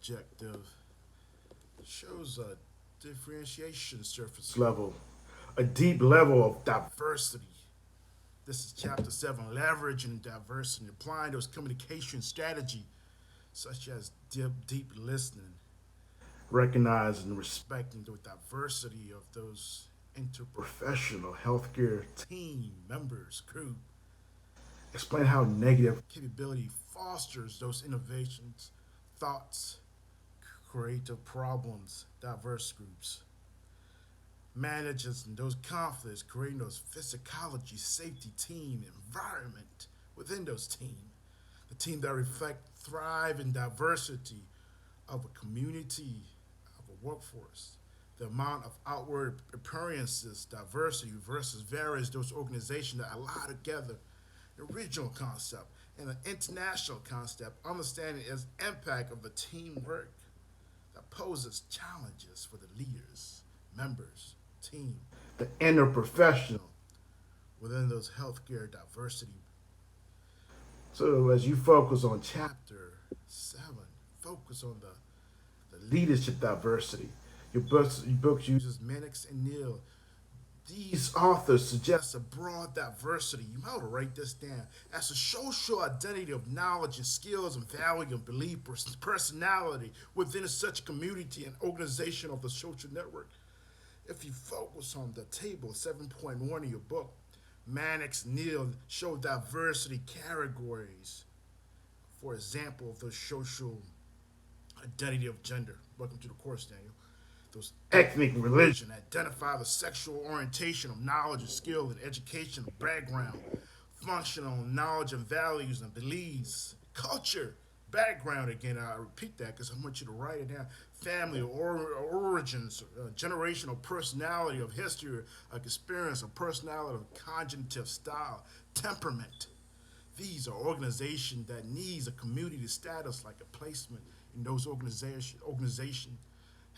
objective shows a differentiation surface level, a deep level of diversity. This is chapter 7, leveraging diversity, applying those communication strategy such as deep listening, recognizing and respecting the diversity of those interprofessional healthcare team members, group. Explain how negative capability fosters those innovations, thoughts, creative problems, diverse groups. Manages those conflicts, creating those physiology, safety, team environment within those teams. The team that reflect, thrive in diversity of a community, of a workforce. The amount of outward appearances, diversity versus various those organizations that allow together the regional concept and the international concept, understanding its impact of the teamwork that poses challenges for the leaders, members, team, the interprofessional within those healthcare diversity. So as you focus on chapter 7, focus on the leadership diversity. Your book uses Mannix and Neal. These authors suggest a broad diversity. You might want to write this down as a social identity of knowledge and skills and value and belief, personality within such community and organization of the social network. If you focus on the table 7.1 of your book, Mannix Neal show diversity categories. For example, the social identity of gender. Welcome to the course, Daniel. Those ethnic religion, identify the sexual orientation of knowledge and skill and educational background, functional knowledge and values and beliefs, culture, background again. I repeat that because I want you to write it down. Family origins, generational personality of history, experience of personality of cognitive style, temperament. These are organizations that needs a community status like a placement in those organization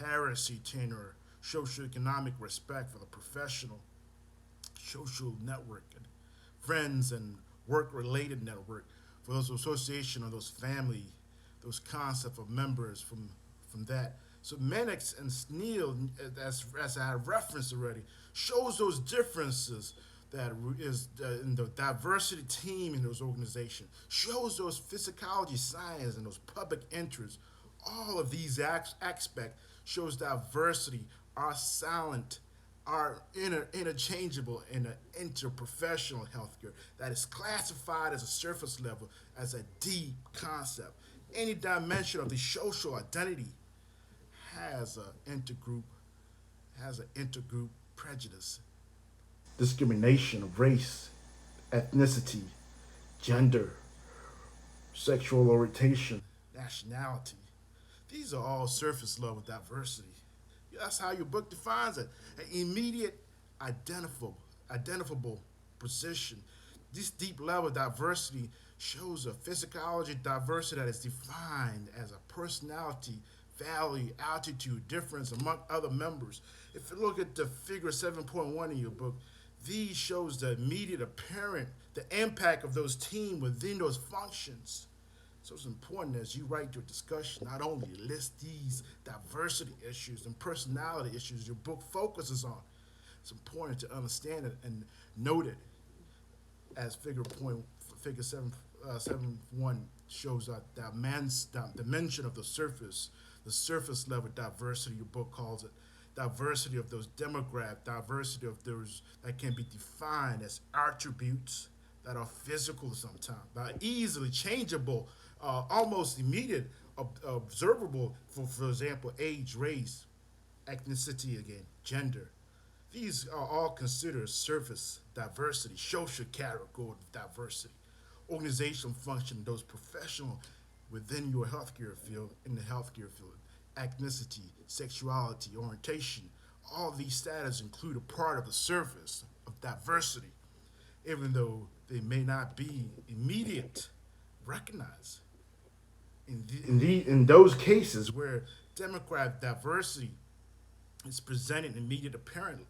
heresy tenor, socioeconomic respect for the professional, social network, and friends and work-related network for those association of those family, those concept of members from that. So Mannix and Neal, as I have referenced already, shows those differences that is in the diversity team in those organizations, shows those physiology science and those public interests. All of these aspects shows diversity are silent, are interchangeable in an interprofessional healthcare that is classified as a surface level, as a deep concept. Any dimension of the social identity has an intergroup prejudice, discrimination of race, ethnicity, gender, sexual orientation, nationality. These are all surface level diversity. That's how your book defines it. An immediate identifiable position. This deep level diversity shows a physiology diversity that is defined as a personality, value, altitude, difference among other members. If you look at the figure 7.1 in your book, these shows the immediate apparent, the impact of those team within those functions. So it's important as you write your discussion, not only list these diversity issues and personality issues your book focuses on. It's important to understand it and note it as figure 7.1 shows that man's dimension of the surface level diversity. Your book calls it diversity of those demographic, diversity of those that can be defined as attributes that are physical sometimes, but easily changeable, almost immediate, observable. For example, age, race, ethnicity again, gender. These are all considered surface diversity, social category diversity, organizational function, those professional within your healthcare field, in the healthcare field, ethnicity, sexuality, orientation. All these status include a part of the surface of diversity, even though they may not be immediate recognized. In those cases where demographic diversity is presented in immediate apparently,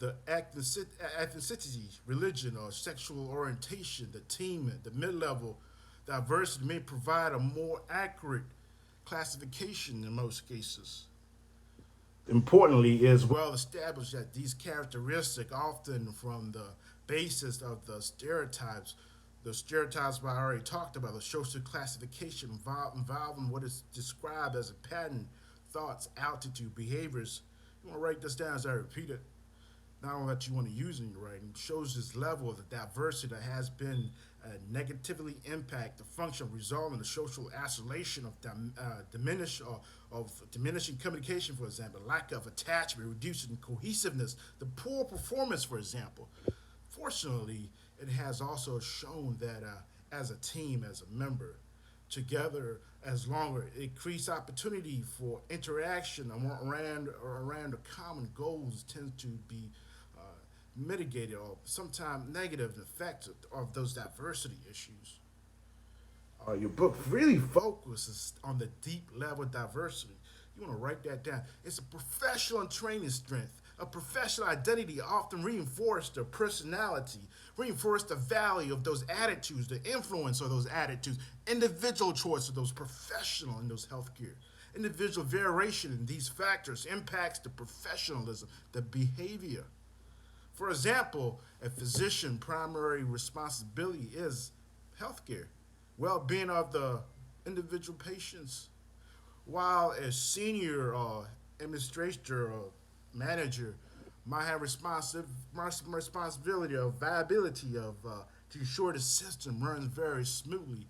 the ethnicity, religion, or sexual orientation, the team, the mid-level diversity may provide a more accurate classification in most cases. Importantly, it is well established that these characteristics often from the basis of the stereotypes I already talked about, the social classification involving what is described as a pattern, thoughts, altitude, behaviors. You want to write this down as I repeat it, not only that you want to use in your writing, shows this level of the diversity that has been negatively impact the function, result in the social isolation of diminishing communication, for example, lack of attachment, reducing cohesiveness, the poor performance, for example. Fortunately, it has also shown that as a team, as a member, together as longer, increased opportunity for interaction around the common goals tends to be mitigated or sometimes negative effects of those diversity issues. Your book really focuses on the deep level diversity. You want to write that down. It's a professional and training strength. A professional identity often reinforces the personality, reinforce the value of those attitudes, the influence of those attitudes, individual choice of those professional in those healthcare. Individual variation in these factors impacts the professionalism, the behavior. For example, a physician's primary responsibility is healthcare, well-being of the individual patients, while a senior administrator or manager might have responsibility of viability of to ensure the system runs very smoothly,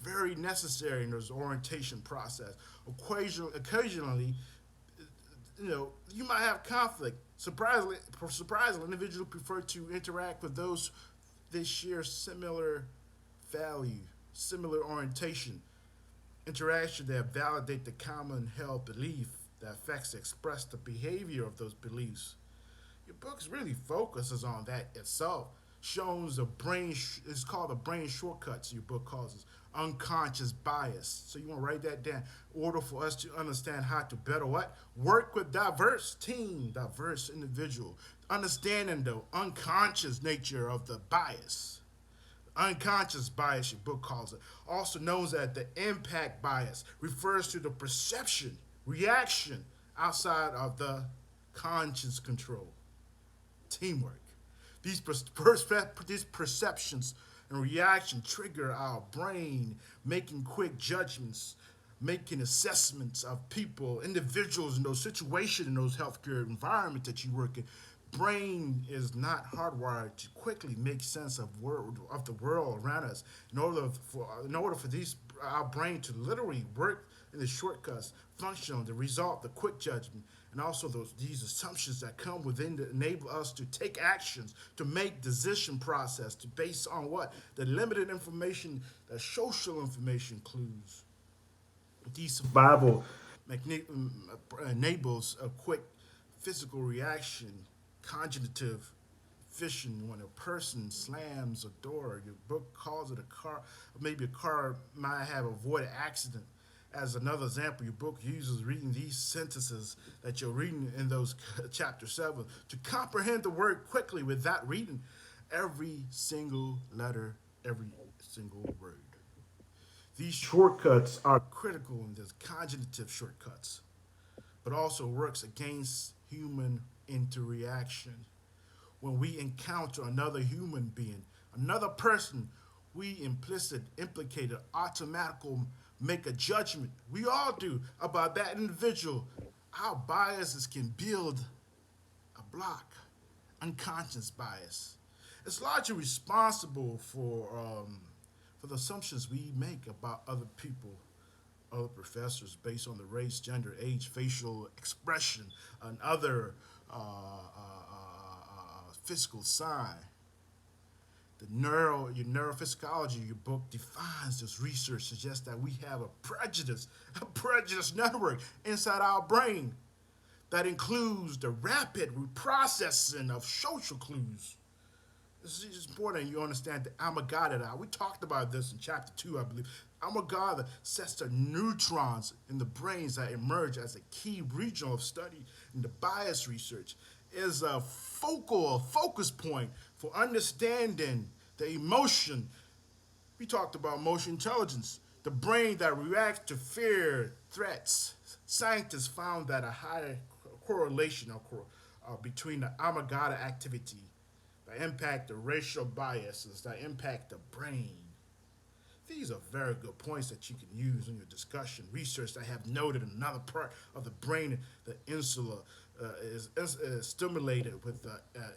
very necessary in this orientation process. Occasionally, you might have conflict. Surprisingly, individuals prefer to interact with those they share similar value, similar orientation, interaction that validate the common held belief that affects express the behavior of those beliefs. Your book really focuses on that itself. Shows the brain. It's called the brain shortcuts. Your book calls it unconscious bias. So you want to write that down in order for us to understand how to better what work with diverse team, diverse individual, understanding the unconscious nature of the bias. Unconscious bias, your book calls it, also known as the impact bias, refers to the perception, reaction outside of the conscious control. Teamwork. These perceptions and reaction trigger our brain making quick judgments, making assessments of people, individuals in those situations, in those healthcare environments that you work in. Brain is not hardwired to quickly make sense of the world around us. In order for these our brain to literally work in the shortcuts, function, the result, the quick judgment, and also these assumptions that come within to enable us to take actions, to make decision process, to base on what the limited information, the social information clues. These survival enables a quick physical reaction, cognitive fission when a person slams a door. Your book calls it a car, maybe a car might have avoided accident. As another example, your book uses reading these sentences that you're reading in those chapter 7 to comprehend the word quickly without reading every single letter, every single word. These shortcuts are critical in this cognitive shortcuts, but also works against human interaction. When we encounter another human being, another person, we implicated, automatical make a judgment. We all do about that individual. Our biases can build a block, unconscious bias. It's largely responsible for the assumptions we make about other people, other professors, based on the race, gender, age, facial expression, and other physical sign. Your neurophysiology, your book defines this research suggests that we have a prejudice network inside our brain that includes the rapid reprocessing of social clues. This is important you understand the amygdala. We talked about this in chapter 2, I believe. Amygdala sets the neutrons in the brains that emerge as a key region of study in the bias research. Is a focus point for understanding the emotion. We talked about emotion intelligence. The brain that reacts to fear, threats. Scientists found that a higher correlation between the amygdala activity, the impact of racial biases, the impact of brain. These are very good points that you can use in your discussion. Research that have noted another part of the brain, the insula, is stimulated with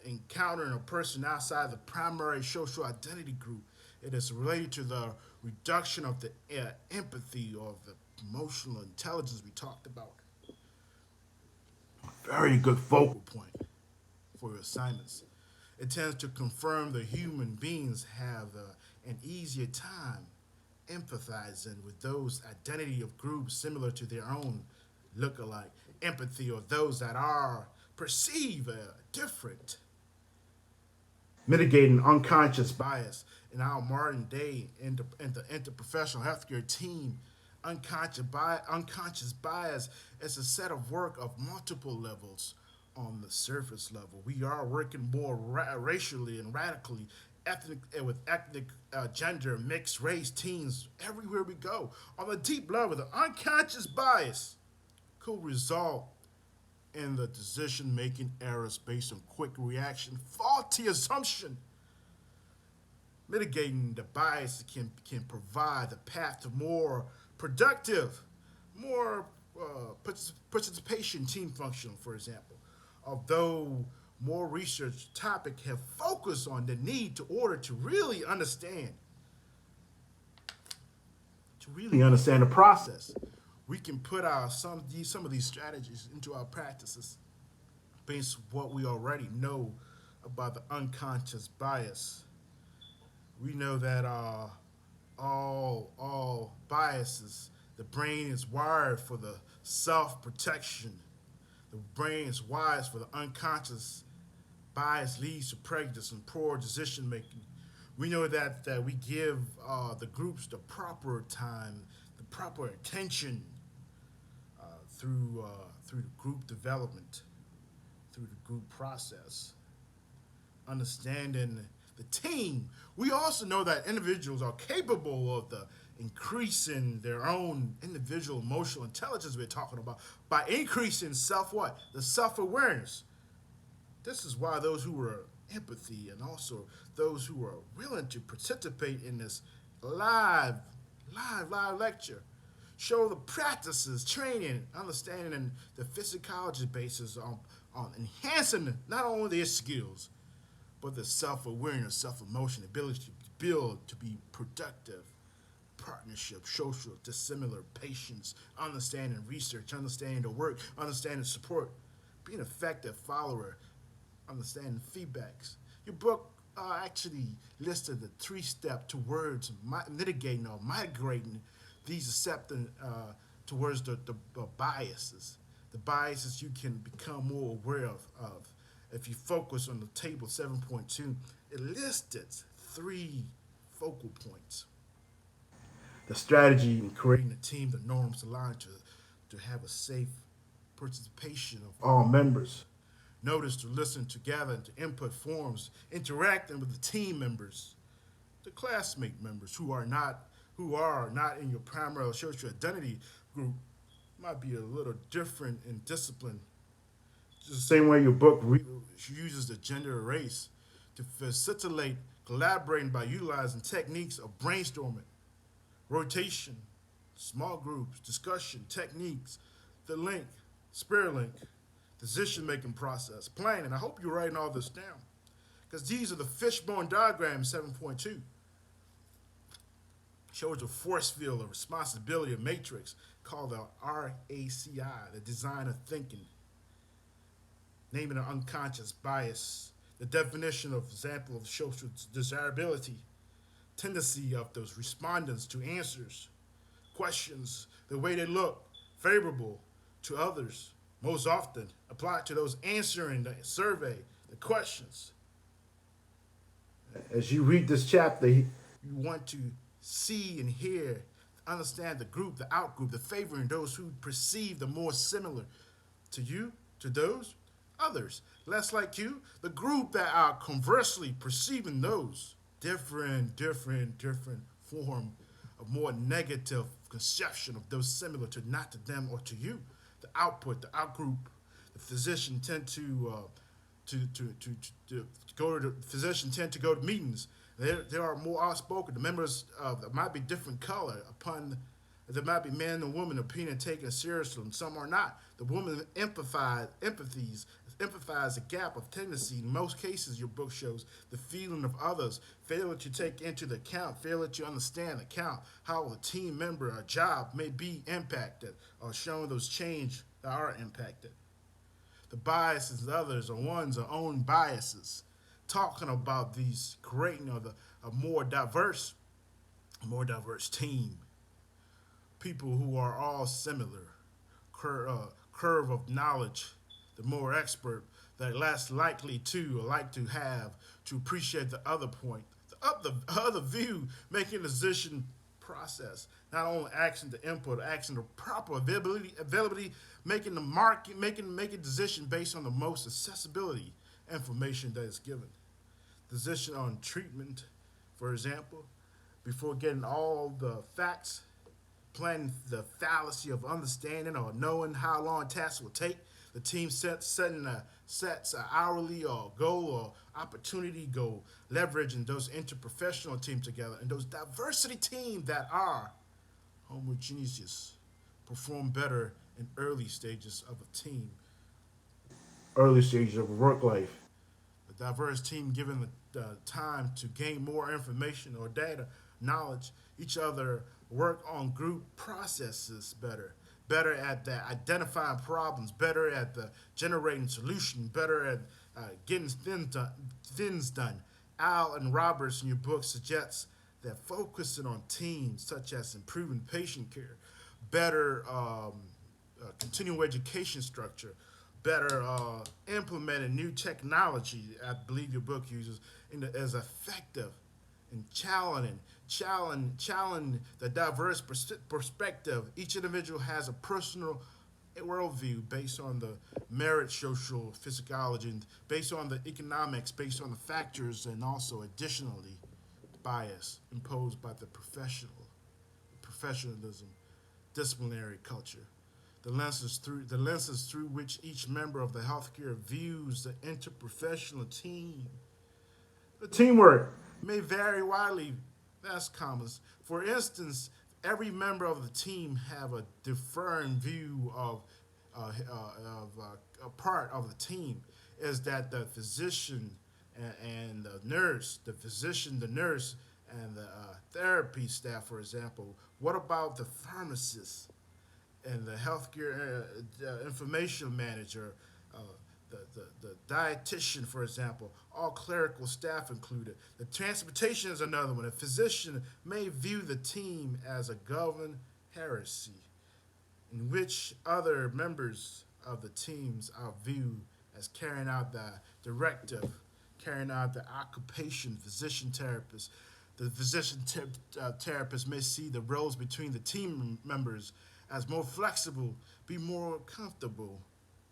encountering a person outside the primary social identity group. It is related to the reduction of the empathy or the emotional intelligence we talked about. Very good focal point for your assignments. It tends to confirm that human beings have an easier time empathizing with those identity of groups similar to their own look-alike. Empathy or those that are perceived different. Mitigating unconscious bias in our modern day in the interprofessional healthcare team. Unconscious bias is a set of work of multiple levels. On the surface level, we are working more racially and radically with ethnic, gender, mixed race teams everywhere we go. On the deep level, the unconscious bias could result in the decision making errors based on quick reaction, faulty assumption. Mitigating the bias can provide the path to more productive, more participation team function, for example. Although more research topic have focused on the need to order to really understand the process. We can put some of these strategies into our practices based on what we already know about the unconscious bias. We know that all biases, the brain is wired for the self protection. The brain is wired for the unconscious bias leads to prejudice and poor decision making. We know that we give the groups the proper time, the proper attention through the group development, through the group process, understanding the team. We also know that individuals are capable of the increasing their own individual emotional intelligence we're talking about by increasing the self-awareness. This is why those who are empathy and also those who are willing to participate in this live lecture show the practices, training, understanding the physiology basis on enhancing not only their skills, but the self-awareness, self-emotion, ability to build, to be productive, partnership, social, dissimilar, patience, understanding research, understanding the work, understanding support, being an effective follower, understanding feedbacks. Your book actually listed the 3-step towards mitigating or migrating these accepting towards the biases. The biases you can become more aware of. If you focus on the table 7.2, it listed 3 focal points. The strategy in creating a team, the norms aligned to have a safe participation of all members. Notice to listen together and to input forms, interacting with the team members, the classmate members who are not in your primary social identity group might be a little different in discipline. Just the same way your book uses the gender and race to facilitate collaborating by utilizing techniques of brainstorming, rotation, small groups, discussion, techniques, the link, spirit link, decision making process, planning. I hope you're writing all this down because these are the fishbone diagrams 7.2. Shows a force field, a responsibility, a matrix called the RACI, the design of thinking. Naming an unconscious bias, the definition of example of social desirability, tendency of those respondents to answers, questions, the way they look, favorable to others, most often applied to those answering the survey, the questions. As you read this chapter, you want to see and hear, understand the group, the outgroup, the favoring those who perceive the more similar to you, to those others less like you, the group that are conversely perceiving those different form a more negative conception of those similar to not to them or to you. The output, the outgroup, the physician tend to go to the physician tend to go to meetings. They are more outspoken. The members might be different color upon there might be men and women opinion taken seriously, and some are not. The woman empathize a gap of tendency. In most cases, your book shows the feeling of others, failure to take into the account, failure to understand, account how a team member, a job may be impacted, or showing those change that are impacted. The biases of others are one's own biases. Talking about these creating a more diverse team, people who are all similar, curve of knowledge, the more expert, the less likely to or like to have to appreciate the other point, the other view, making a decision process, not only action to input, action to proper availability, making the market, making decision based on the most accessibility information that is given. Decision on treatment, for example, before getting all the facts, planning the fallacy of understanding or knowing how long a task will take. The team sets an hourly or goal or opportunity goal, leveraging those interprofessional teams together and those diversity teams that are homogeneous perform better in early stages of a team. Early stages of work life. A diverse team given the time to gain more information or data, knowledge, each other work on group processes better at the identifying problems, better at the generating solution, better at getting things done. Al and Roberts in your book suggests that focusing on teams such as improving patient care, better continuing education structure, better implementing new technology, I believe your book uses, as effective and challenge the diverse perspective. Each individual has a personal worldview based on the merit, social physiology, and based on the economics, based on the factors, and also additionally bias imposed by the professionalism, disciplinary culture. The lenses through which each member of the healthcare views the interprofessional team. The teamwork may vary widely. That's common. For instance, every member of the team have a different view of a part of the team. Is that the physician and the nurse, the physician, the nurse, and the therapy staff, for example? What about the pharmacist and the healthcare information manager, uh, the dietitian, for example, all clerical staff included. The transportation is another one. A physician may view the team as a governed heresy, in which other members of the teams are viewed as carrying out the directive, carrying out the occupation, physician therapist. The therapist may see the roles between the team members as more flexible, be more comfortable,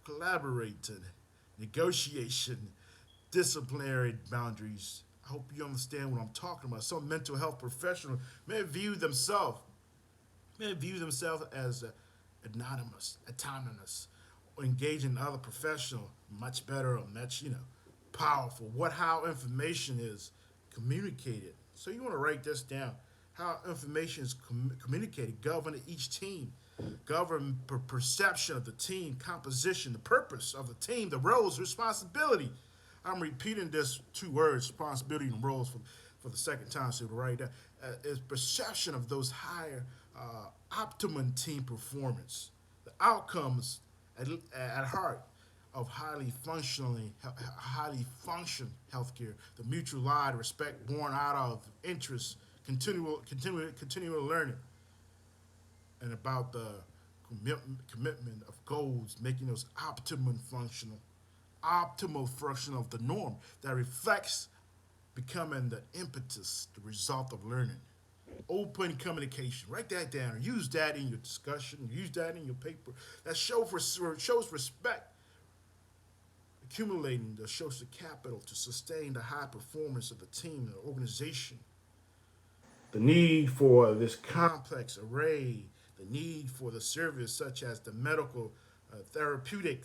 collaborating, negotiation, disciplinary boundaries. I hope you understand what I'm talking about. Some mental health professionals may view themselves as autonomous, or engaging other professional much better or much powerful. How information is communicated. So you want to write this down. How information is communicated, govern each team, govern perception of the team, composition, the purpose of the team, the roles, responsibility. I'm repeating this two words, responsibility and roles, for the second time, so to write that. Is perception of those higher optimum team performance, the outcomes at heart of highly function healthcare, the mutual eye, respect born out of interest, continual learning, and about the commitment of goals, making those optimal function of the norm that reflects becoming the impetus, the result of learning. Open communication. Write that down. Use that in your discussion. Use that in your paper. That shows respect, accumulating the social capital to sustain the high performance of the team, the organization. The need for this complex array, the need for the service such as the medical, therapeutic,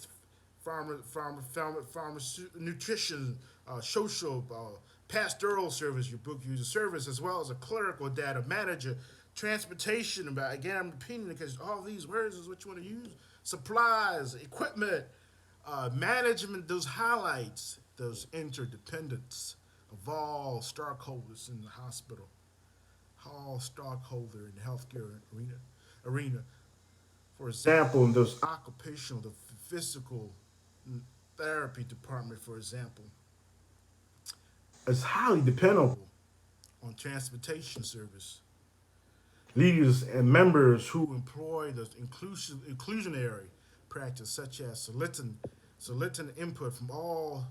nutrition, social, pastoral service, your book user service, as well as a clerical data manager, transportation, about again, I'm repeating it because all these words is what you want to use, supplies, equipment, management, those highlights, those interdependence of all stockholders in the hospital, all stockholder in the healthcare arena. For example, in those occupational, the physical therapy department, for example, is highly dependable on transportation service. Leaders and members who employ the inclusionary practice, such as soliciting input from all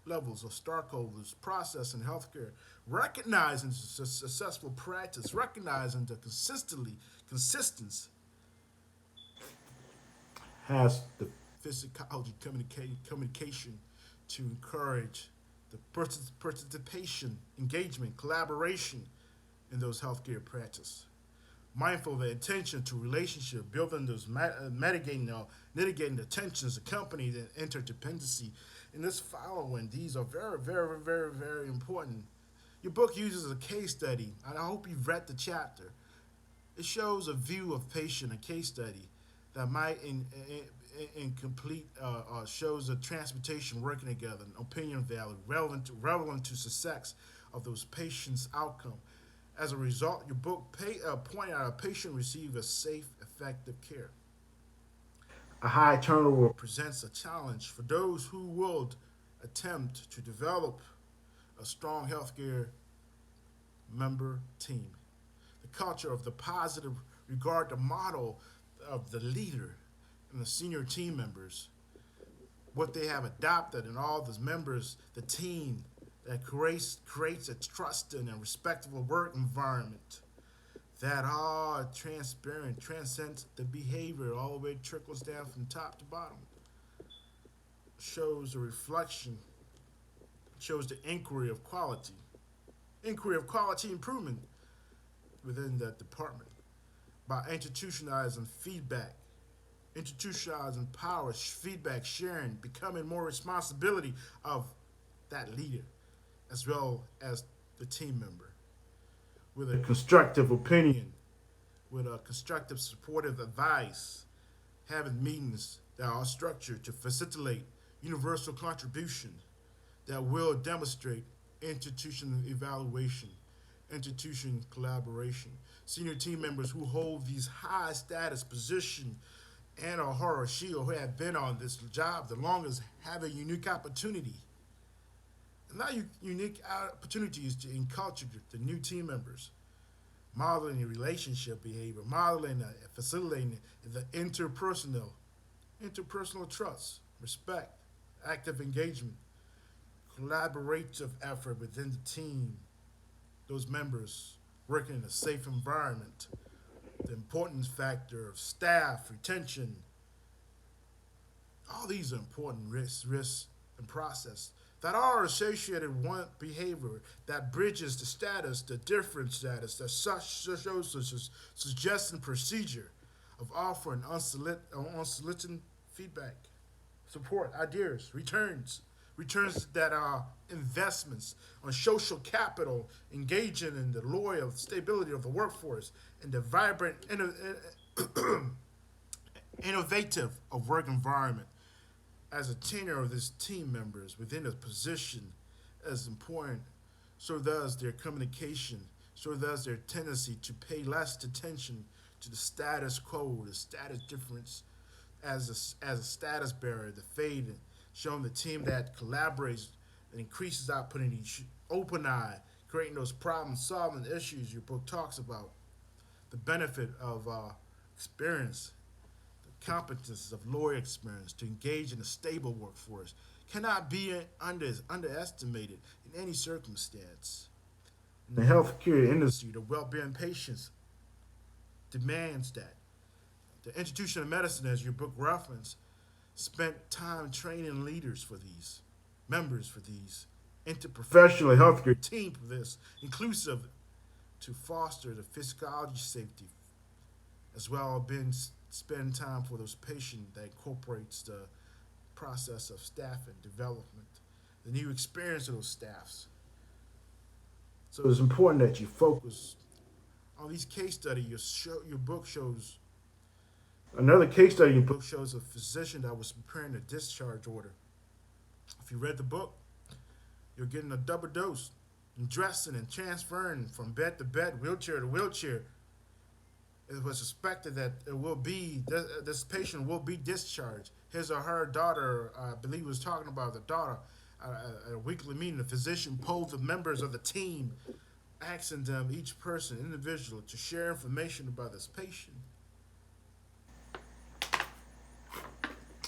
levels of stockholders, process in healthcare, recognizing successful practice, recognizing the consistency has the physiology communication to encourage the participation, engagement, collaboration in those healthcare practices. Mindful of the attention to relationship, building those mitigating, mitigating the tensions accompanied in interdependency. In this following, these are very, very, very, very important. Your book uses a case study, and I hope you've read the chapter. It shows a view of patient, a case study that might in complete shows the transportation working together, an opinion value relevant to success of those patients' outcome. As a result, your book point out a patient receive a safe, effective care. A high turnover presents a challenge for those who would attempt to develop a strong healthcare member team. The culture of the positive regard the model of the leader and the senior team members, what they have adopted in all the members, the team that creates a trusting and respectful work environment that are transparent, transcends the behavior, all the way trickles down from top to bottom. Shows a reflection, shows the inquiry of quality improvement within that department by institutionalizing feedback, institutionalizing power, feedback sharing, becoming more responsibility of that leader as well as the team member with a constructive opinion, with a constructive supportive advice, having meetings that are structured to facilitate universal contribution that will demonstrate institutional evaluation, institution collaboration. Senior team members who hold these high status positions and or her or she or who have been on this job the longest have a unique opportunity. And now unique opportunities to enculture the new team members, modeling the relationship behavior, modeling and facilitating the interpersonal trust, respect, active engagement, collaborative effort within the team, those members working in a safe environment, the importance factor of staff retention. All these are important risks, and process that are associated with one behavior that bridges the status, the different status, that shows the suggestion procedure of offering unsolicited feedback, support, ideas, returns that are investments on social capital, engaging in the loyal stability of the workforce and the vibrant, innovative of work environment. As a tenure of these team members within a position as important, so does their communication, so does their tendency to pay less attention to the status quo, the status difference as a status bearer, the fade, showing the team that collaborates and increases output in each open eye, creating those problem solving issues your book talks about, the benefit of experience, competences of lawyer experience to engage in a stable workforce cannot be underestimated in any circumstance. In the healthcare industry, the well-being patients demands that. The institution of medicine, as your book referenced, spent time training leaders for these, members for these, interprofessional healthcare team for this, inclusive to foster the physiology safety, as well as been spend time for those patients that incorporates the process of staffing development, the new experience of those staffs. So it's important that you focus on these case studies. Your book shows another case study. Your book shows a physician that was preparing a discharge order. If you read the book, you're getting a double dose, and dressing and transferring from bed to bed, wheelchair to wheelchair. It was suspected that this patient will be discharged. His or her daughter, I believe, was talking about the daughter. At a weekly meeting, the physician polled the members of the team, asking them, each person, individual, to share information about this patient.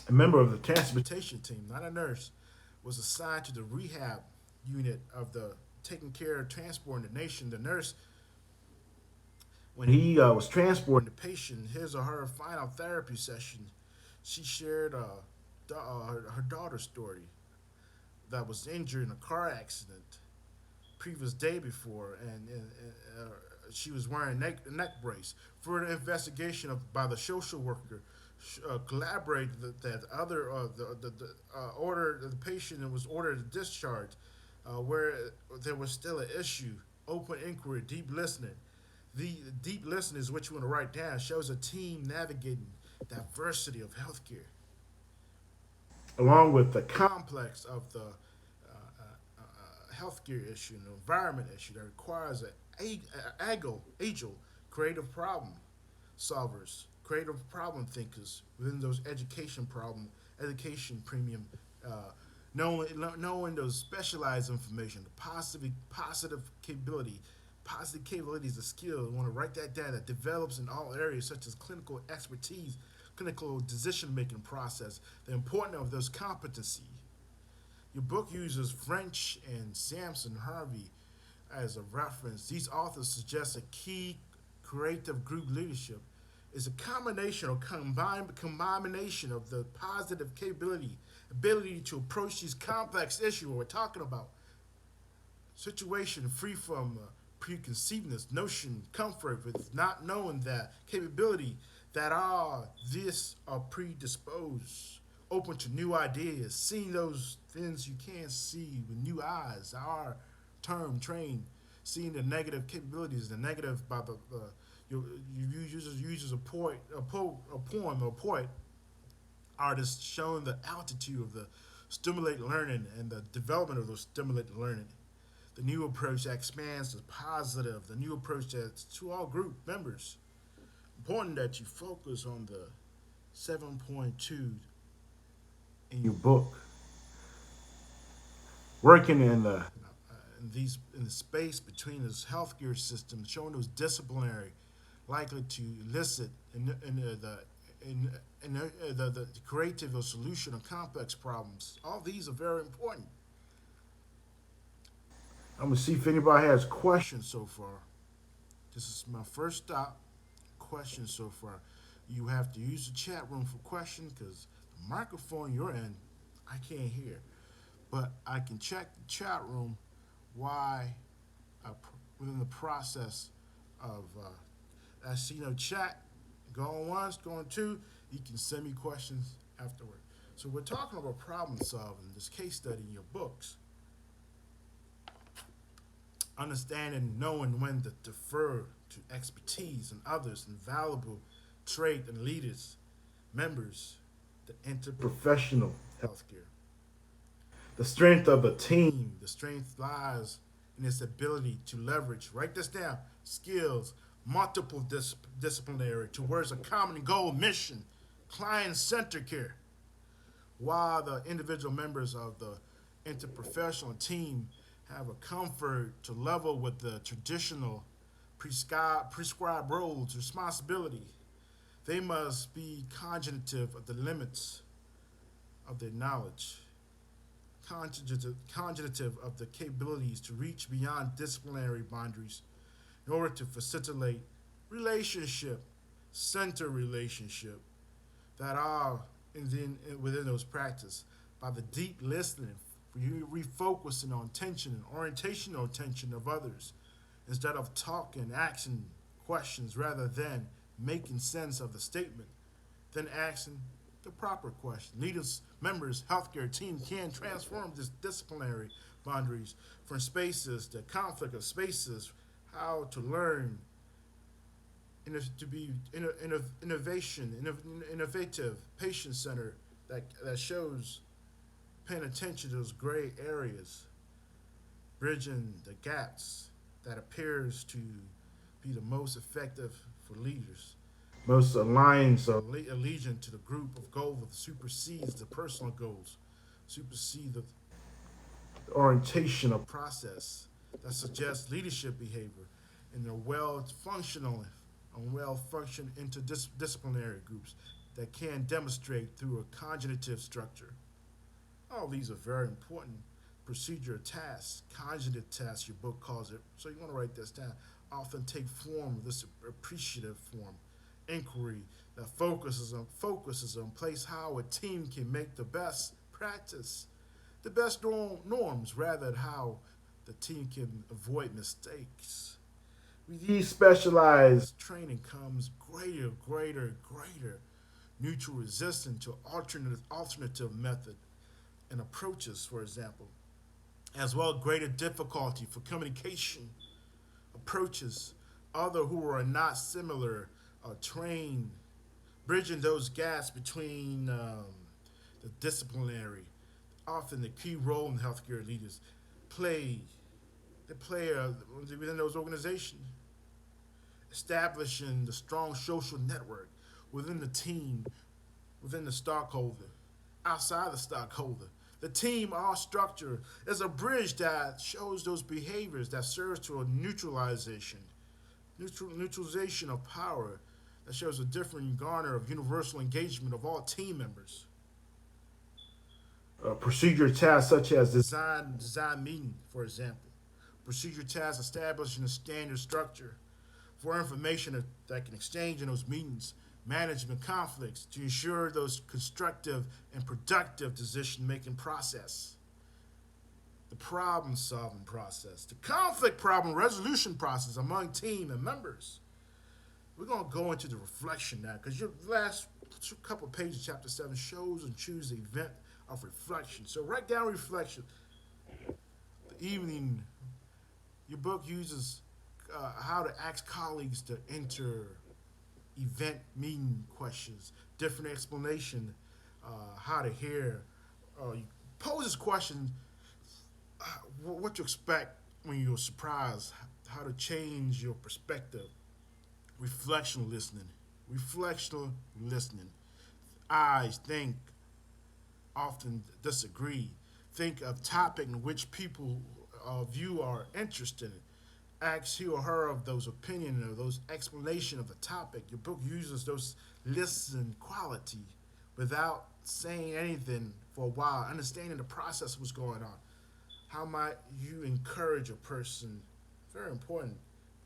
A member of the transportation team, not a nurse, was assigned to the rehab unit of the taking care of transporting the nation. The nurse, when he was transporting the patient, his or her final therapy session, she shared her daughter's story that was injured in a car accident previous day before, and she was wearing a neck brace. Further investigation by the social worker collaborated that other order the patient was ordered to discharge, where there was still an issue. Open inquiry, deep listening. The deep listening is what you want to write down. Shows a team navigating diversity of healthcare, along with the complex of the healthcare issue and the environment issue that requires agile, creative problem solvers, creative problem thinkers within those education premium, knowing those specialized information, the positive capabilities, the skill. You want to write that down. That develops in all areas such as clinical expertise, clinical decision making process. The importance of those competencies. Your book uses French and Samson Harvey as a reference. These authors suggest a key creative group leadership is a combination or combination of the positive ability to approach these complex issues we're talking about. Situation free from preconceivedness, notion, comfort with not knowing that capability that all this are predisposed, open to new ideas, seeing those things you can't see with new eyes. Our term trained, seeing the negative capabilities, the negative by the you uses a poem or poet artist showing the altitude of the stimulated learning and the development of those stimulated learning. The new approach that expands the positive, the new approach that's to all group members. Important that you focus on the 7.2 in your book. Working in the space between this healthcare system, showing those disciplinary likely to elicit the creative or solution of complex problems. All these are very important. I'm gonna see if anybody has questions so far. This is my first stop. Questions so far. You have to use the chat room for questions because the microphone you're in, I can't hear. But I can check the chat room why within the process of I see no chat. Going once, going two. You can send me questions afterward. So we're talking about problem solving. This case study in your books. Understanding, knowing when to defer to expertise and others, invaluable trait and leaders, members, the interprofessional healthcare. The strength of the team, the strength lies in its ability to leverage, write this down, skills, multiple disciplinary towards a common goal, mission, client-centered care. While the individual members of the interprofessional team have a comfort to level with the traditional prescribed roles, responsibility, they must be cognitive of the limits of their knowledge, cognitive of the capabilities to reach beyond disciplinary boundaries in order to facilitate center relationship that are within those practices by the deep listening, refocusing on tension and orientational tension of others, instead of talking, asking questions rather than making sense of the statement, then asking the proper question. Leaders, members, healthcare team can transform this disciplinary boundaries from spaces, the conflict of spaces, how to learn, to be innovative, patient centered, that shows paying attention to those gray areas, bridging the gaps that appears to be the most effective for leaders. Most aligns allegiance to the group of goals that supersedes the personal goals, supersede the orientation of process that suggests leadership behavior in a well-functioned interdisciplinary groups that can demonstrate through a cognitive structure. All these are very important procedure tasks, cognitive tasks, your book calls it. So you want to write this down. Often take form of this appreciative form, inquiry that focuses on place how a team can make the best practice, the best norms, rather than how the team can avoid mistakes. With these specialized training comes greater neutral resistance to alternative method and approaches, for example, as well greater difficulty for communication approaches, other who are not similar are trained, bridging those gaps between the disciplinary. Often the key role in healthcare leaders play they play within those organizations, establishing the strong social network within the team, within the stockholder, outside the stockholder. The team, our structure, is a bridge that shows those behaviors that serves to a neutralization of power, that shows a different garner of universal engagement of all team members. Procedure tasks such as design meeting, for example. Procedure tasks establishing a standard structure for information that can exchange in those meetings, management conflicts to ensure those constructive and productive decision-making process, the problem-solving process, the conflict problem resolution process among team and members. We're going to go into the reflection now because your last couple of pages, chapter 7, shows and choose the event of reflection. So write down reflection. The evening, your book uses how to ask colleagues to enter event meeting questions, different explanation, how to hear. You pose this question, what to expect when you're surprised, how to change your perspective. Reflectional listening. I think often disagree. Think of topic in which people of you are interested in. Ask he or her of those opinion or those explanation of the topic. Your book uses those listen quality without saying anything for a while, understanding the process of what's going on. How might you encourage a person? Very important.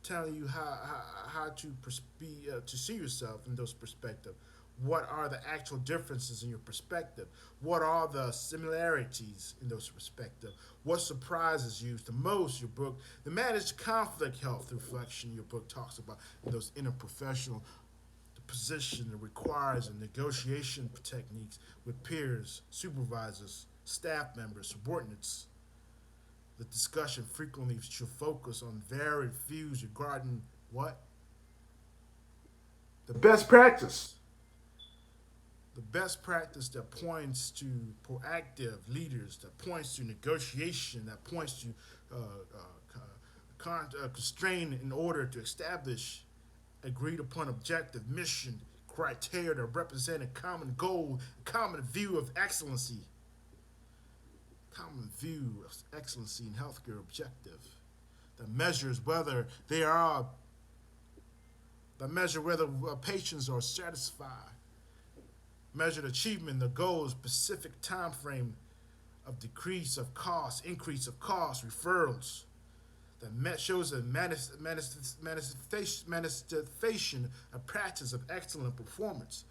Telling you how to see yourself in those perspectives. What are the actual differences in your perspective? What are the similarities in those perspectives? What surprises you the most? Your book, the managed conflict health reflection, your book talks about those interprofessional the position that requires and negotiation techniques with peers, supervisors, staff members, subordinates. The discussion frequently should focus on varied views regarding what? The best practice. The best practice that points to proactive leaders, that points to negotiation, that points to constraint in order to establish agreed upon objective mission criteria that represent a common goal, a common view of excellency. Common view of excellency in healthcare objective that measures whether patients are satisfied, measured achievement, the goal, specific time frame of decrease of cost, increase of cost, referrals, that shows a manifestation, a practice of excellent performance.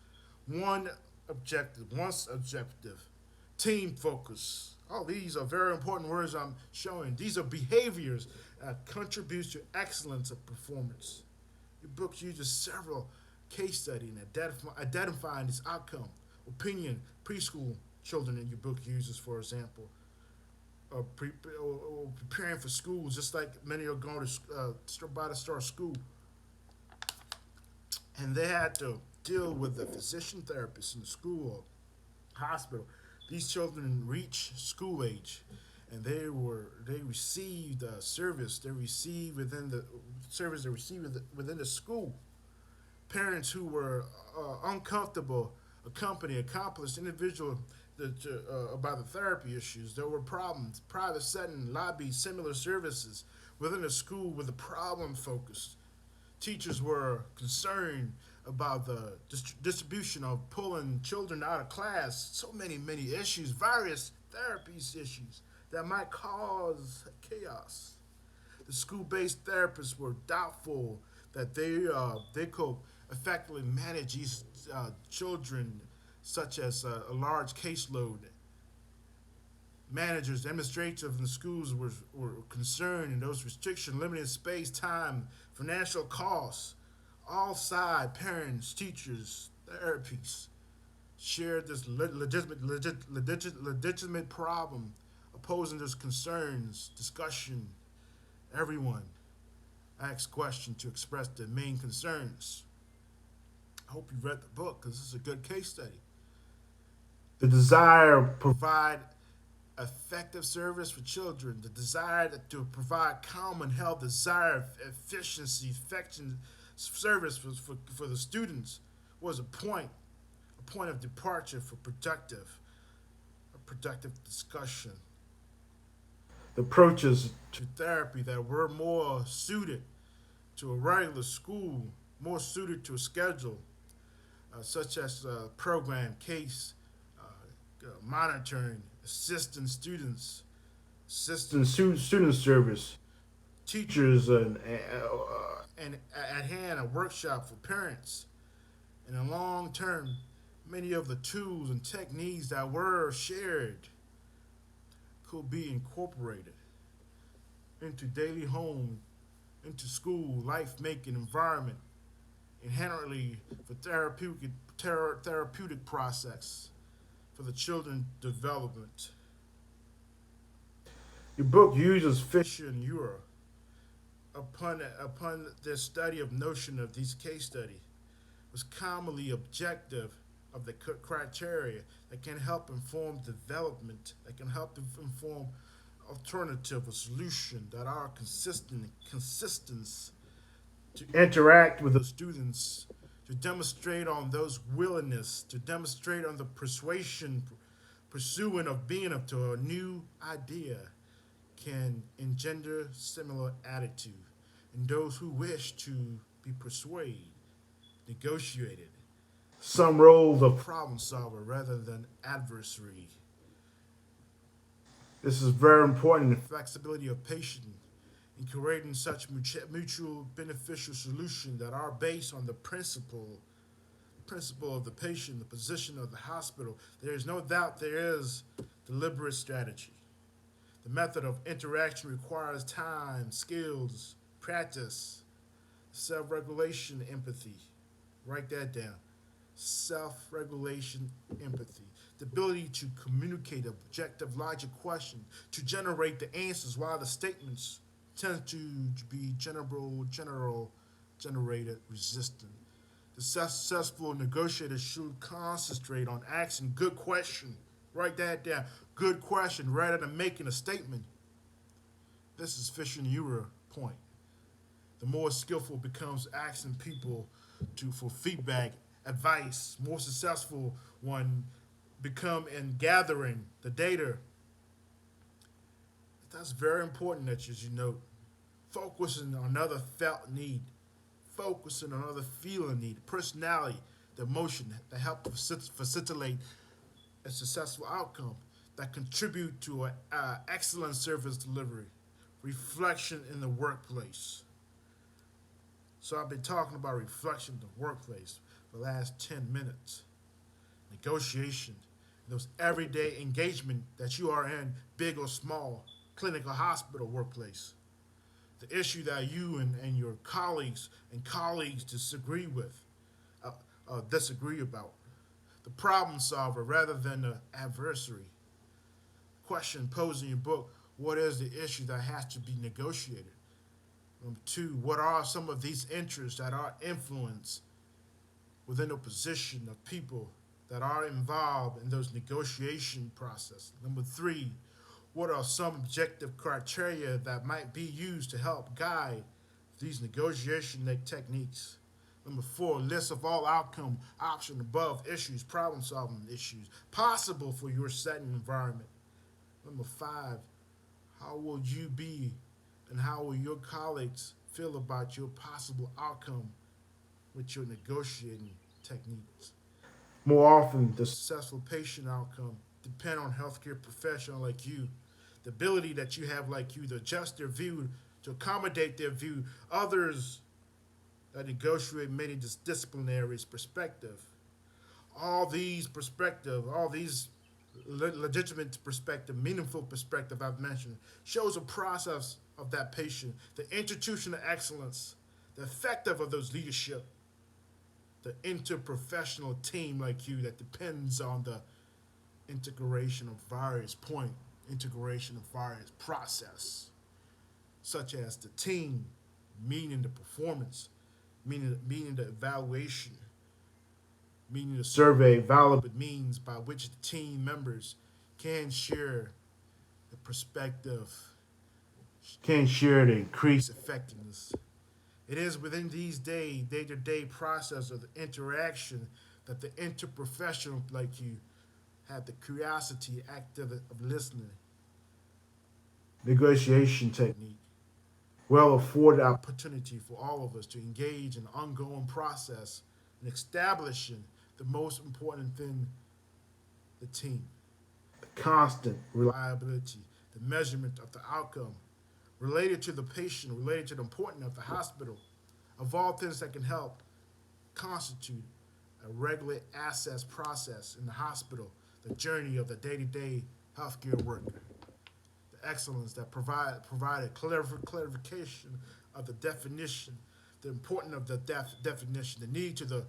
Once objective, team focus. Oh, these are very important words I'm showing. These are behaviors contributes to excellence of performance. Your book uses several case studies in identifying this outcome. Opinion, preschool children in your book uses, for example, or preparing for school, just like many are going to about to start school, and they had to deal with the physician therapist in the school or hospital. These children reach school age, and they received service. They received within the service they received within the school. Parents who were uncomfortable accompany accomplished individual about the therapy issues. There were problems. Private setting, lobby, similar services within the school with a problem focus. Teachers were concerned about the distribution of pulling children out of class. So many issues, various therapies issues that might cause chaos. The school-based therapists were doubtful that they could effectively manage these children, such as a large caseload. Managers, administrators in the schools were concerned, and those restrictions, limited space, time, financial costs. All side parents, teachers, therapies shared this legitimate problem, opposing those concerns, discussion. Everyone asked questions to express their main concerns. I hope you read the book because this is a good case study. The desire to provide effective service for children, the desire to provide common health, desire efficiency, effective service for the students was a point of departure for productive discussion. The approaches to therapy that were more suited to a regular school, more suited to a schedule, such as program, case, monitoring, assisting students, assisting student service, teachers, and at hand a workshop for parents. In the long term, many of the tools and techniques that were shared could be incorporated into daily home, into school, life making environment, inherently for therapeutic process for the children's development. Your book uses Fisher and Ure upon their study of notion of these case study was commonly objective of the criteria that can help inform development, that can help inform alternative or solution that are consistent to interact with the students, to demonstrate on those willingness, to demonstrate on the persuasion, pursuing of being up to a new idea can engender similar attitude in those who wish to be persuaded, negotiated, some roles of problem solver rather than adversary. This is very important. The flexibility of patient in creating such mutual beneficial solutions that are based on the principle of the patient, the position of the hospital. There is no doubt there is deliberate strategy. The method of interaction requires time, skills, practice, self-regulation, empathy. Write that down. Self-regulation, empathy. The ability to communicate objective logic questions, to generate the answers while the statements tend to be generated resistant. The successful negotiator should concentrate on asking good questions. Write that down. Good question rather than making a statement. This is Fisher and Ure point. The more skillful becomes asking people for feedback, advice, more successful one become in gathering the data. That's very important that you note. Focusing on another felt need, focusing on another feeling need, personality, the emotion that help facilitate a successful outcome that contribute to an excellent service delivery, reflection in the workplace. So I've been talking about reflection in the workplace for the last 10 minutes. Negotiation, those everyday engagement that you are in, big or small, clinical, hospital, workplace. the issue that you and your colleagues disagree about, the problem solver rather than the adversary. Question posed in your book: what is the issue that has to be negotiated? Number two, what are some of these interests that are influenced within a position of people that are involved in those negotiation process? Number three, what are some objective criteria that might be used to help guide these negotiation techniques? Number four, list of all outcome option above issues, problem solving issues possible for your setting environment. Number five, how will you be and how will your colleagues feel about your possible outcome with your negotiating techniques? More often, the successful patient outcome depend on healthcare professional like you, the ability that you have like you to adjust their view, to accommodate their view. Others that negotiate many disciplinaries perspective. All these perspective, all these legitimate perspective, meaningful perspective I've mentioned, shows a process of that patient, the institutional excellence, the effective of those leadership, the interprofessional team like you that depends on the integration of various integration of various process, such as the team, meaning the performance, meaning the evaluation, meaning the survey valid means by which the team members can share the perspective, can share the increased effectiveness. It is within these day-to-day process of the interaction that the interprofessional like you have the curiosity, active of listening, negotiation technique, well afforded opportunity for all of us to engage in an ongoing process in establishing the most important thing, the team. The constant reliability, the measurement of the outcome, related to the patient, related to the importance of the hospital, of all things that can help constitute a regular access process in the hospital, the journey of the day-to-day healthcare worker, the excellence that provided clarification of the definition, the importance of the definition, the need to the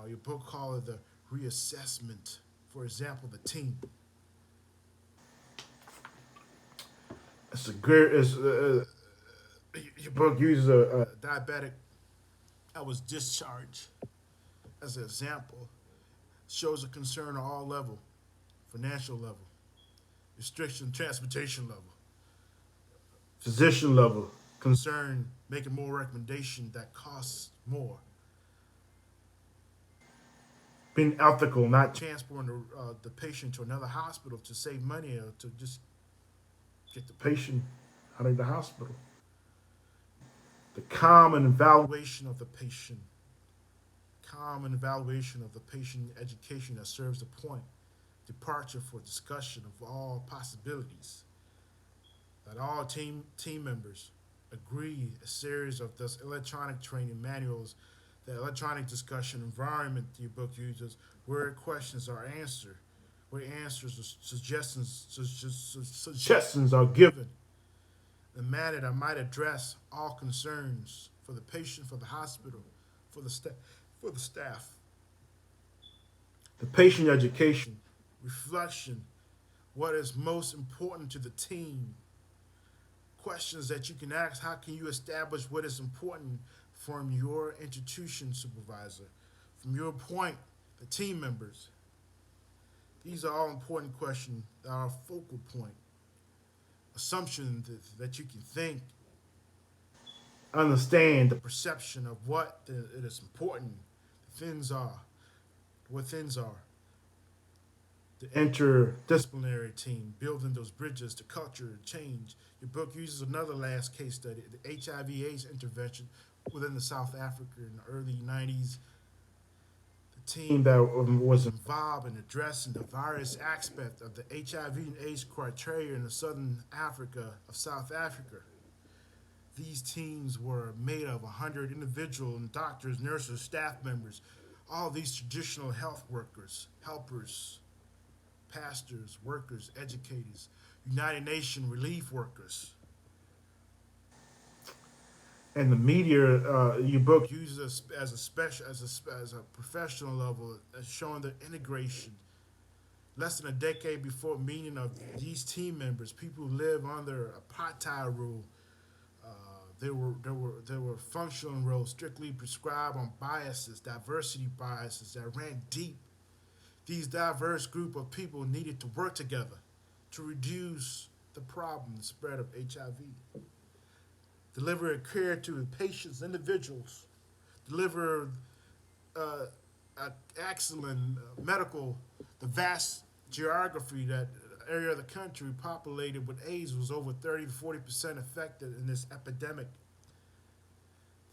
your book called it the reassessment. For example, the team. It's a good. Your book uses a diabetic that was discharged as an example. Shows a concern at all level, financial level, restriction, transportation level, physician level, concern making more recommendation that costs more. Being ethical, not transporting the patient to another hospital to save money or to just get the patient out of the hospital. The common evaluation of the patient, common evaluation of the patient education that serves the point, departure for discussion of all possibilities, that all team members agree a series of those electronic training manuals, the electronic discussion environment the book uses, where questions are answered, where answers or suggestions are given, in a manner that might address all concerns for the patient, for the hospital, for the staff. The patient education, reflection, what is most important to the team, questions that you can ask. How can you establish what is important from your institution supervisor, from your point, the team members? These are all important questions that are a focal point. Assumption that you can think, understand the perception of what it is important, the things are, what things are. The interdisciplinary team, building those bridges to culture change. Your book uses another last case study, the HIV/AIDS intervention within the South Africa in the early 90s. The team that was involved in addressing the various aspects of the HIV and AIDS criteria in the southern Africa of South Africa. These teams were made of 100 individuals, and doctors, nurses, staff members, all these traditional health workers, helpers, pastors, workers, educators, United Nations relief workers. And the media, your book uses as a special, as a professional level, as showing the integration. Less than a decade before meeting of these team members, people who live under apartheid rule. There were functional roles strictly prescribed on biases, diversity biases that ran deep. These diverse group of people needed to work together to reduce the problem, the spread of HIV. Deliver care to patients, individuals. Deliver uh, excellent medical, the vast geography that area of the country populated with AIDS was over 30 to 40% affected in this epidemic.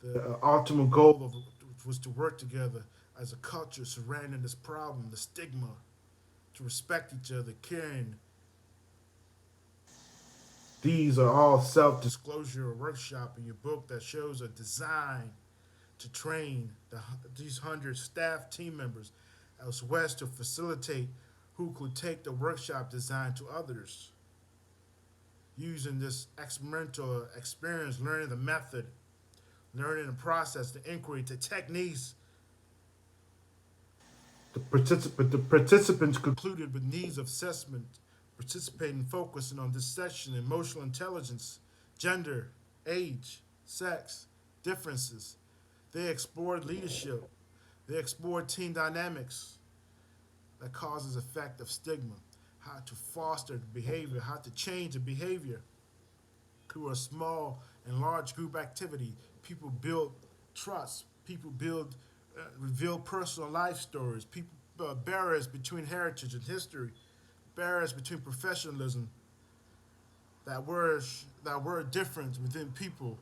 The ultimate goal was to work together as a culture surrounding this problem, the stigma, to respect each other, caring. These are all self-disclosure workshop in your book that shows a design to train these 100 staff team members as West to facilitate who could take the workshop design to others. Using this experimental experience, learning the method, learning the process, the inquiry, the techniques. The participants concluded with needs of assessment, participating, focusing on this session, emotional intelligence, gender, age, sex, differences. They explored leadership. They explored team dynamics that causes effect of stigma, how to foster the behavior, how to change the behavior through a small and large group activity. People build trust. People reveal personal life stories. People barriers between heritage and history, barriers between professionalism that were different within people.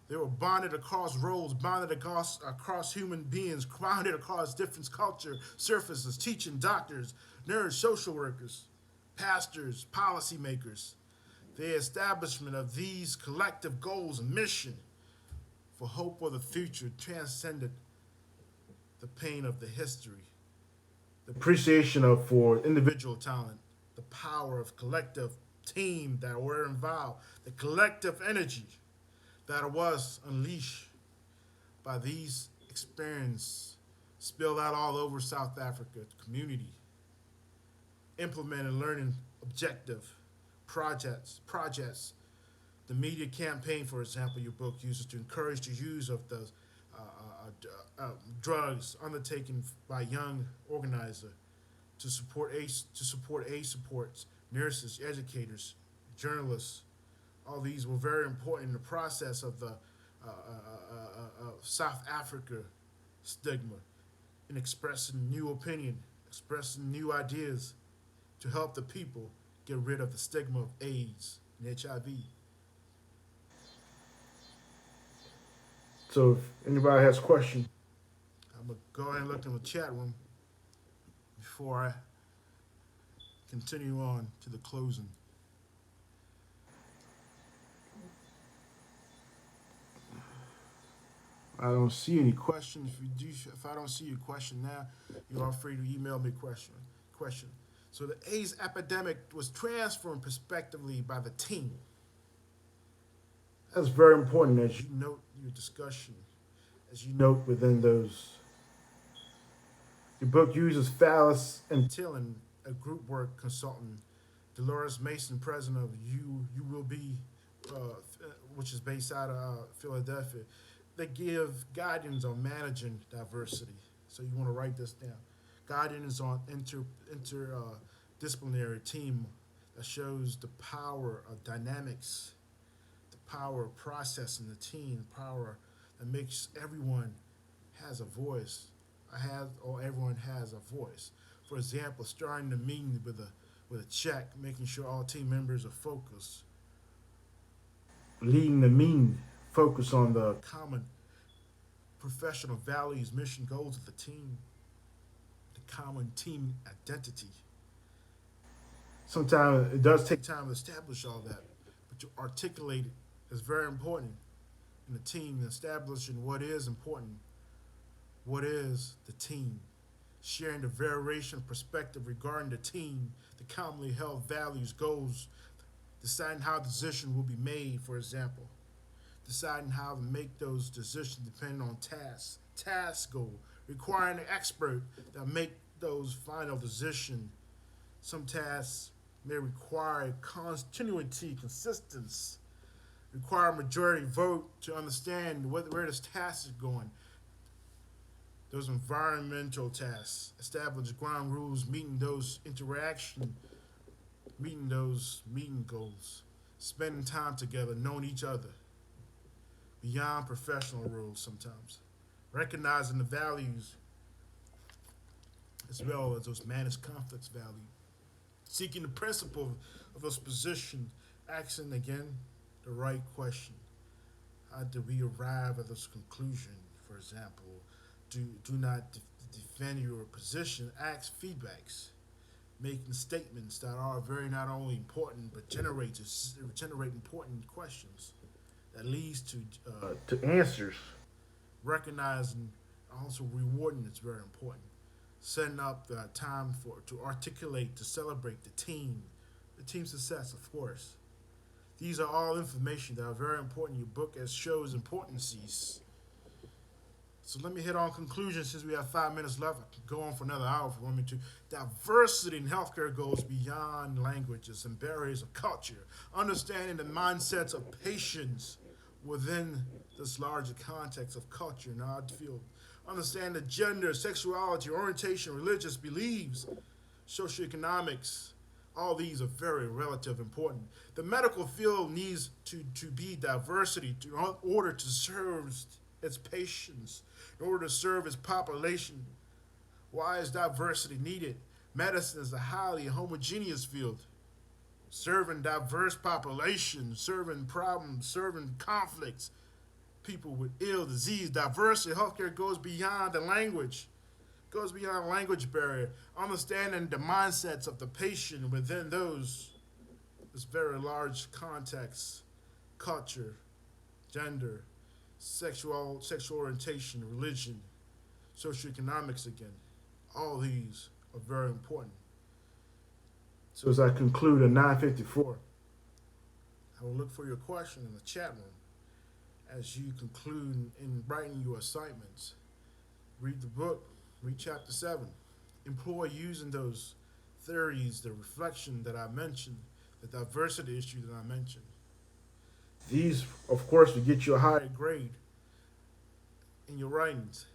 They were bonded across roles, bonded across human beings, bonded across different culture surfaces, teaching doctors, nurses, social workers, pastors, policymakers. The establishment of these collective goals and mission for hope for the future transcended the pain of the history. The appreciation of for individual talent, the power of collective team that were involved, the collective energy that was unleashed by these experiences spilled out all over South Africa community. Implemented learning objective projects. The media campaign, for example, your book uses to encourage the use of the drugs undertaken by young organizer to support supports, nurses, educators, journalists. All these were very important in the process of the South Africa stigma in expressing new opinion, expressing new ideas to help the people get rid of the stigma of AIDS and HIV. So if anybody has questions, I'm gonna go ahead and look in the chat room before I continue on to the closing. I don't see any questions. If I don't see your question now, you are free to email me question. So the AIDS epidemic was transformed prospectively by the team. That's very important as you note your discussion, as you note within those. Your book uses Fallis and Tillin, a group work consultant, Dolores Mason, president of You Will Be, which is based out of Philadelphia. They give guidance on managing diversity. So you want to write this down. Guidance on interdisciplinary team that shows the power of dynamics, the power of processing the team, the power that makes everyone has a voice. Everyone has a voice. For example, starting the meeting with a check, making sure all team members are focused. Leading the meeting, focus on the common professional values, mission, goals of the team, the common team identity. Sometimes it does take time to establish all that, but to articulate it is very important in the team, establishing what is important, what is the team, sharing the variation perspective regarding the team, the commonly held values, goals, deciding how the decision will be made, for example. deciding how to make those decisions depending on task goal, requiring an expert that make those final decisions. Some tasks may require continuity, consistency, require a majority vote to understand where this task is going. Those environmental tasks, establish ground rules, meeting those interaction, meeting those meeting goals, spending time together, knowing each other, beyond professional rules sometimes, recognizing the values as well as those managed conflicts value, seeking the principle of those positions, asking again the right question. How do we arrive at this conclusion? For example, do not defend your position, ask feedbacks, making statements that are very not only important but generate important questions that leads to answers. Recognizing also rewarding is very important. Setting up the time for to articulate to celebrate the team success, of course. These are all information that are very important in your book as shows importances. So let me hit on conclusions since we have 5 minutes left. I can go on for another hour if you want me to. Diversity in healthcare goes beyond languages and barriers of culture. Understanding the mindsets of patients within this larger context of culture in our field. Understand the gender, sexuality, orientation, religious beliefs, socioeconomics. All these are very relative important. The medical field needs to be diversity in order to serve its patients, in order to serve its population. Why is diversity needed? Medicine is a highly homogeneous field, serving diverse populations, serving problems, serving conflicts, people with ill disease. Diversity healthcare goes beyond the language, goes beyond language barrier, understanding the mindsets of the patient within this very large context, culture, gender, sexual orientation, religion, socioeconomics again. All these are very important. So as I conclude at 9:54, I will look for your question in the chat room as you conclude in writing your assignments. Read the book, read chapter 7. Employ using those theories, the reflection that I mentioned, the diversity issue that I mentioned. These, of course, will get you a higher grade in your writings.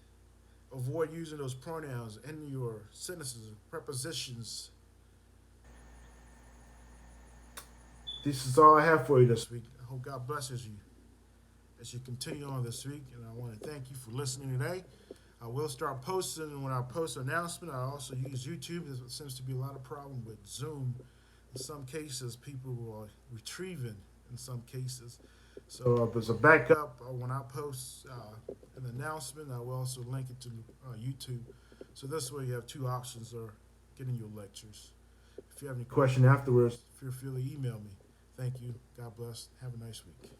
Avoid using those pronouns in your sentences, prepositions. This is all I have for you this week. I hope God blesses you as you continue on this week. And I want to thank you for listening today. I will start posting when I post an announcement. I also use YouTube. There seems to be a lot of problem with Zoom. In some cases, people are retrieving in some cases. So as a backup, when I post an announcement, I will also link it to YouTube. So this way you have two options of getting your lectures. If you have any question afterwards, feel free to email me. Thank you. God bless. Have a nice week.